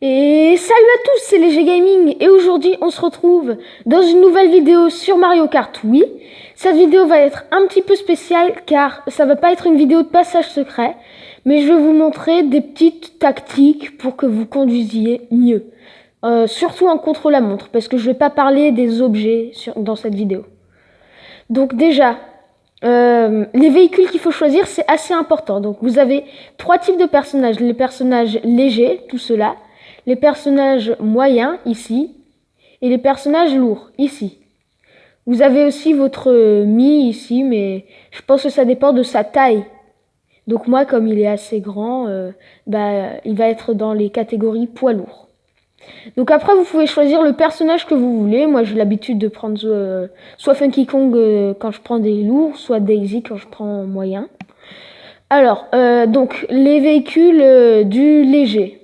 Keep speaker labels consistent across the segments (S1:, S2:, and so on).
S1: Et salut à tous, c'est Léger Gaming et aujourd'hui on se retrouve dans une nouvelle vidéo sur Mario Kart Wii. Cette vidéo va être un petit peu spéciale car ça va pas être une vidéo de passage secret, mais je vais vous montrer des petites tactiques pour que vous conduisiez mieux. Surtout en contre-la-montre parce que je vais pas parler des objets dans cette vidéo. Donc déjà, les véhicules qu'il faut choisir c'est assez important. Donc vous avez trois types de personnages. Les personnages légers, tout cela. Les personnages moyens, ici, et les personnages lourds, ici. Vous avez aussi votre Mi, ici, mais je pense que ça dépend de sa taille. Donc moi, comme il est assez grand, il va être dans les catégories poids lourds. Donc après, vous pouvez choisir le personnage que vous voulez. Moi, j'ai l'habitude de prendre soit Funky Kong quand je prends des lourds, soit Daisy quand je prends moyen. Alors, donc, les véhicules du léger.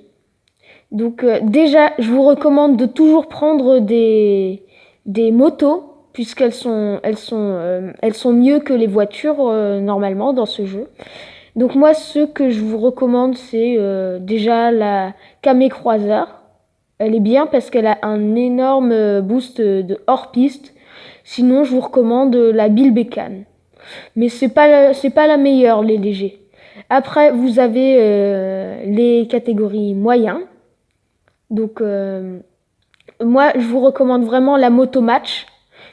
S1: Donc déjà, je vous recommande de toujours prendre des motos, puisqu'elles sont mieux que les voitures normalement dans ce jeu. Donc moi, ce que je vous recommande, c'est déjà la Kame Croiser. Elle est bien parce qu'elle a un énorme boost de hors-piste. Sinon, je vous recommande la Bill Bécane. Mais c'est pas la meilleure, les légers. Après, vous avez les catégories moyens. Donc moi je vous recommande vraiment la Moto Match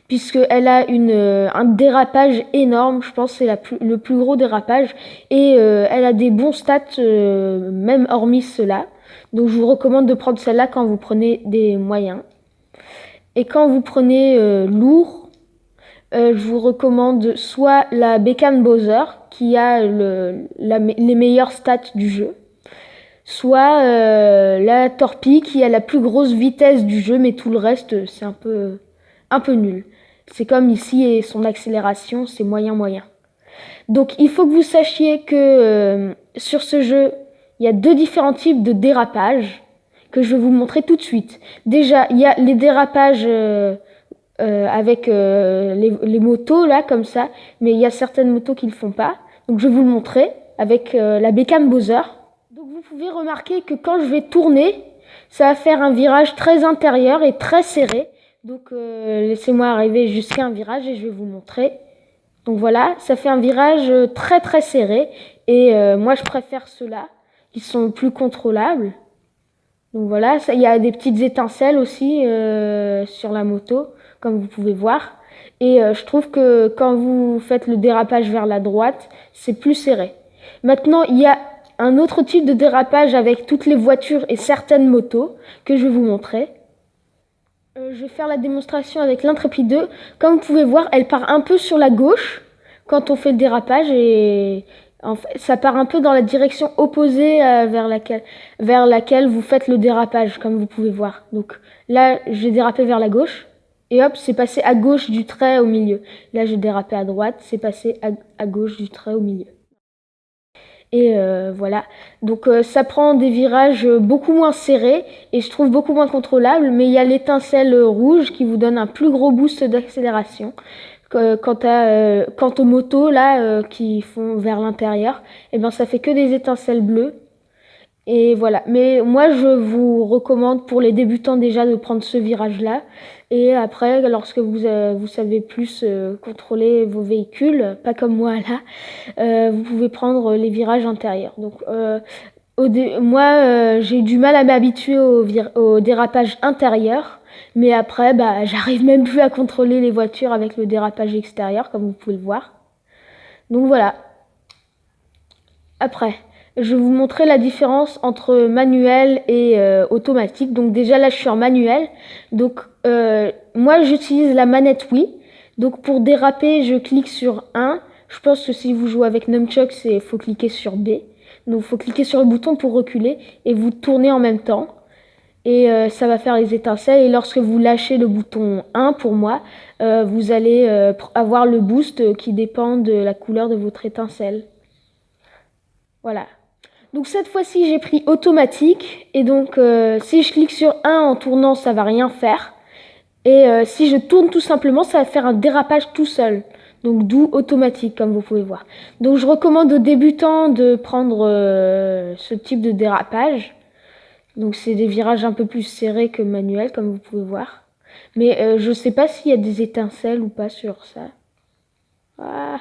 S1: puisqu'elle a un dérapage énorme, je pense que c'est le plus gros dérapage et elle a des bons stats même hormis cela. Donc je vous recommande de prendre celle-là quand vous prenez des moyens. Et quand vous prenez lourd, je vous recommande soit la Bécane Bowser qui a les meilleures stats du jeu, soit la Torpille qui a la plus grosse vitesse du jeu, mais tout le reste c'est un peu nul. C'est comme ici et son accélération c'est moyen. Donc il faut que vous sachiez que sur ce jeu il y a deux différents types de dérapages que je vais vous montrer tout de suite. Déjà il y a les dérapages avec les motos là comme ça, mais il y a certaines motos qui le font pas. Donc je vais vous le montrer avec la Bécane Bowser. Donc vous pouvez remarquer que quand je vais tourner, ça va faire un virage très intérieur et très serré. Donc laissez-moi arriver jusqu'à un virage et je vais vous montrer. Donc voilà, ça fait un virage très serré et moi je préfère ceux-là qui sont plus contrôlables. Donc voilà, il y a des petites étincelles aussi sur la moto, comme vous pouvez voir. Et je trouve que quand vous faites le dérapage vers la droite, c'est plus serré. Maintenant, il y a un autre type de dérapage avec toutes les voitures et certaines motos que je vais vous montrer. Je vais faire la démonstration avec l'Intrépide 2. Comme vous pouvez voir, elle part un peu sur la gauche quand on fait le dérapage et en fait, ça part un peu dans la direction opposée vers laquelle vous faites le dérapage, comme vous pouvez voir. Donc là, j'ai dérapé vers la gauche et hop, c'est passé à gauche du trait au milieu. Là, j'ai dérapé à droite, c'est passé à gauche du trait au milieu. Et voilà, donc ça prend des virages beaucoup moins serrés et je trouve beaucoup moins contrôlable, mais il y a l'étincelle rouge qui vous donne un plus gros boost d'accélération. Quant aux motos là qui font vers l'intérieur, et ben ça fait que des étincelles bleues. Et voilà, mais moi je vous recommande pour les débutants déjà de prendre ce virage-là. Et après, lorsque vous savez plus contrôler vos véhicules, pas comme moi là, vous pouvez prendre les virages intérieurs. Donc moi j'ai du mal à m'habituer au dérapage intérieur. Mais après, j'arrive même plus à contrôler les voitures avec le dérapage extérieur, comme vous pouvez le voir. Donc voilà. Après, je vais vous montrer la différence entre manuel et automatique. Donc déjà là, je suis en manuel. Donc moi, j'utilise la manette Wii. Donc pour déraper, je clique sur 1. Je pense que si vous jouez avec Nunchuk, il faut cliquer sur B. Donc il faut cliquer sur le bouton pour reculer et vous tournez en même temps. Et ça va faire les étincelles. Et lorsque vous lâchez le bouton 1 pour moi, vous allez avoir le boost qui dépend de la couleur de votre étincelle. Voilà. Donc cette fois-ci, j'ai pris automatique. Et donc si je clique sur 1 en tournant, ça va rien faire. Et si je tourne tout simplement, ça va faire un dérapage tout seul. Donc d'où automatique, comme vous pouvez voir. Donc je recommande aux débutants de prendre ce type de dérapage. Donc c'est des virages un peu plus serrés que manuel, comme vous pouvez voir. Mais je sais pas s'il y a des étincelles ou pas sur ça. Ah.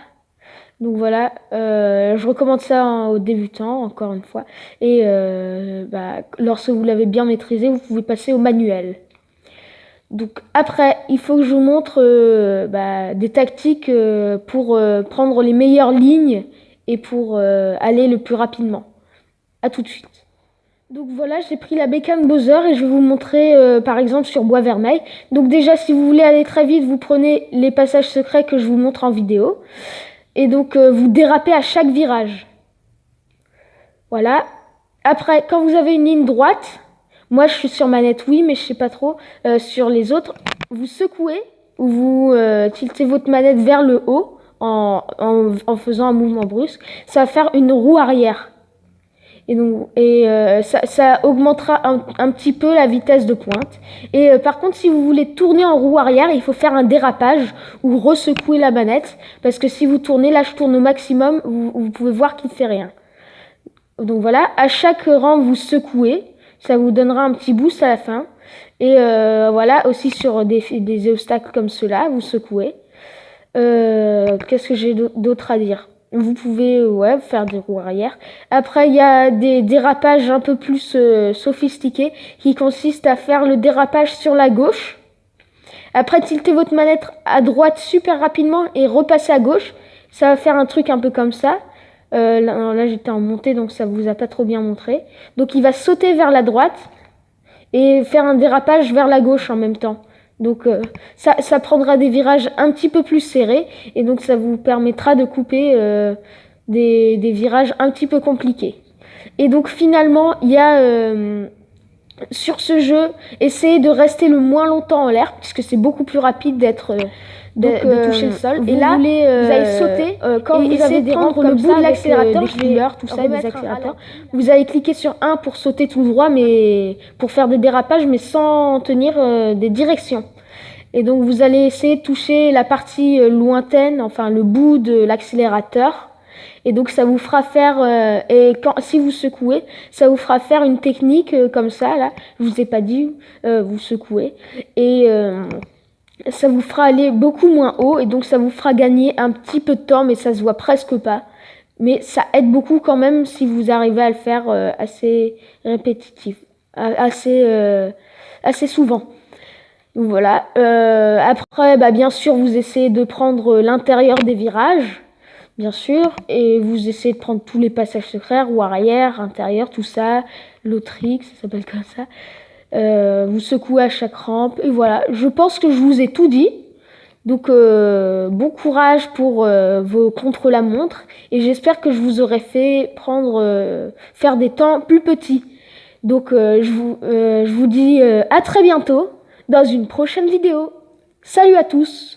S1: Donc voilà, je recommande ça aux débutants, encore une fois. Et lorsque vous l'avez bien maîtrisé, vous pouvez passer au manuel. Donc après, il faut que je vous montre des tactiques pour prendre les meilleures lignes et pour aller le plus rapidement. À tout de suite. Donc voilà, j'ai pris la bécane Bowser et je vais vous montrer par exemple sur Bois Vermeil. Donc déjà, si vous voulez aller très vite, vous prenez les passages secrets que je vous montre en vidéo. Et donc vous dérapez à chaque virage. Voilà. Après, quand vous avez une ligne droite, moi je suis sur manette oui, mais je sais pas trop sur les autres, vous secouez ou vous tiltez votre manette vers le haut en faisant un mouvement brusque. Ça va faire une roue arrière. Et donc, ça augmentera un petit peu la vitesse de pointe. Et par contre, si vous voulez tourner en roue arrière, il faut faire un dérapage ou ressecouer la manette. Parce que si vous tournez, là je tourne au maximum, vous pouvez voir qu'il ne fait rien. Donc voilà, à chaque rang, vous secouez. Ça vous donnera un petit boost à la fin. Et voilà, aussi sur des obstacles comme ceux-là, vous secouez. Qu'est-ce que j'ai d'autre à dire? Vous pouvez faire des roues arrière. Après, il y a des dérapages un peu plus sophistiqués qui consistent à faire le dérapage sur la gauche. Après, tilter votre manette à droite super rapidement et repasser à gauche. Ça va faire un truc un peu comme ça. Là j'étais en montée, donc ça vous a pas trop bien montré. Donc il va sauter vers la droite et faire un dérapage vers la gauche en même temps. Donc ça prendra des virages un petit peu plus serrés et donc ça vous permettra de couper des virages un petit peu compliqués. Et donc finalement, il y a sur ce jeu, essayez de rester le moins longtemps en l'air puisque c'est beaucoup plus rapide de toucher le sol. Et là, vous allez sauter quand vous allez prendre le bout de l'accélérateur, des couleurs, tout ça, des accélérateurs. Vous allez cliquer sur 1 pour sauter tout droit, mais pour faire des dérapages, mais sans tenir des directions. Et donc vous allez essayer de toucher la partie lointaine, enfin le bout de l'accélérateur. Et donc ça vous fera faire si vous secouez, ça vous fera faire une technique comme ça là. Je vous ai pas dit, vous secouez et ça vous fera aller beaucoup moins haut et donc ça vous fera gagner un petit peu de temps, mais ça se voit presque pas. Mais ça aide beaucoup quand même si vous arrivez à le faire assez répétitif, assez souvent. Donc voilà. Après, bien sûr, vous essayez de prendre l'intérieur des virages, bien sûr, et vous essayez de prendre tous les passages secrets, roue arrière, intérieur, tout ça, l'autrique, ça s'appelle comme ça. Vous secouez à chaque rampe, et voilà. Je pense que je vous ai tout dit. Donc bon courage pour vos contre-la-montre, et j'espère que je vous aurai fait faire des temps plus petits. Donc je vous dis à très bientôt dans une prochaine vidéo. Salut à tous!